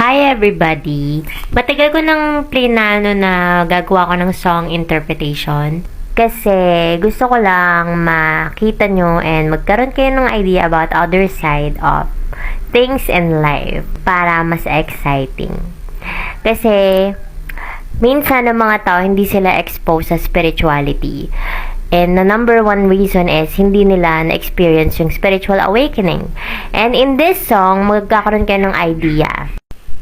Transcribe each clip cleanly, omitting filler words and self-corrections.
Hi everybody! Matagal ko nang plinano na gagawa ko ng song interpretation. Kasi gusto ko lang makita nyo and magkaroon kayo ng idea about other side of things in life para mas exciting. Kasi minsan ng mga tao hindi sila exposed sa spirituality. And the number one reason is hindi nila na-experience yung spiritual awakening. And in this song, magkakaroon kayo ng idea.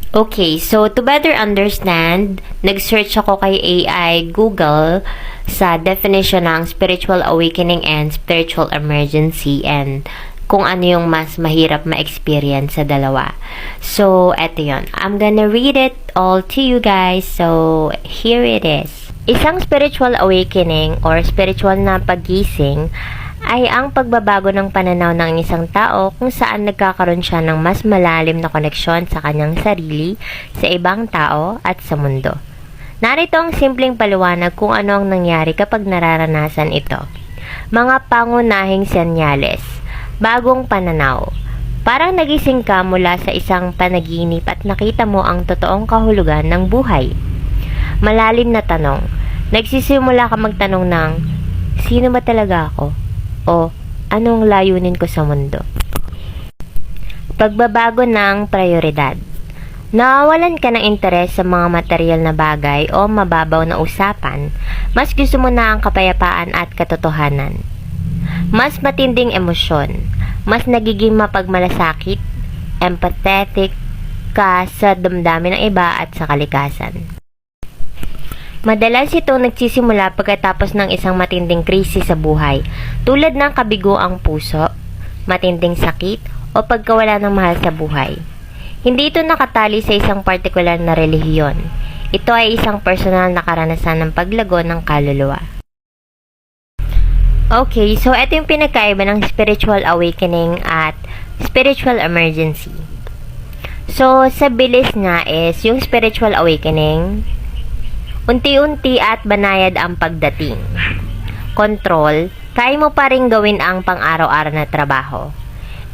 Okay, so to better understand, nag-search ako kay AI Google sa definition ng spiritual awakening and spiritual emergency and kung ano yung mas mahirap ma-experience sa dalawa. So, eto yun. I'm gonna read it all to you guys. So, here it is. Isang spiritual awakening or spiritual na paggising ay ang pagbabago ng pananaw ng isang tao kung saan nagkakaroon siya ng mas malalim na koneksyon sa kanyang sarili, sa ibang tao, at sa mundo. Narito ang simpleng paliwanag kung ano ang nangyari kapag nararanasan ito. Mga pangunahing senyales, bagong pananaw. Parang nagising ka mula sa isang panaginip at nakita mo ang totoong kahulugan ng buhay. Malalim na tanong. Nagsisimula ka magtanong ng, sino ba talaga ako? O anong layunin ko sa mundo? Pagbabago ng prioridad. Nawawalan ka ng interes sa mga material na bagay o mababaw na usapan, mas gusto mo na ang kapayapaan at katotohanan. Mas matinding emosyon, mas nagiging mapagmalasakit, empathetic ka sa damdamin ng iba at sa kalikasan. Madalas itong nagsisimula pagkatapos ng isang matinding krisis sa buhay, tulad ng kabiguang puso, matinding sakit, o pagkawala ng mahal sa buhay. Hindi ito nakatali sa isang partikular na relihiyon. Ito ay isang personal na karanasan ng paglago ng kaluluwa. Okay, so ito yung pinagkaiba ng spiritual awakening at spiritual emergency. So, sa bilis nga is, yung spiritual awakening, unti-unti at banayad ang pagdating. Control, kaya mo pa rin gawin ang pang-araw-araw na trabaho.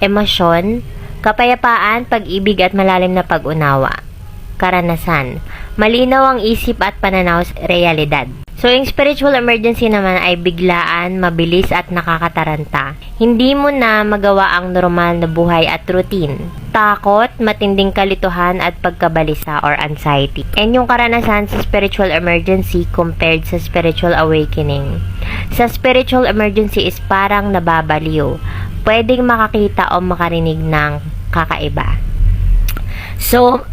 Emosyon, kapayapaan, pag-ibig at malalim na pag-unawa. Karanasan, malinaw ang isip at pananaw sa realidad. So, yung spiritual emergency naman ay biglaan, mabilis at nakakataranta. Hindi mo na magawa ang normal na buhay at routine. Takot, matinding kalituhan at pagkabalisa or anxiety. And yung karanasan sa spiritual emergency compared sa spiritual awakening. Sa spiritual emergency is parang nababaliw. Pwedeng makakita o makarinig ng kakaiba. So,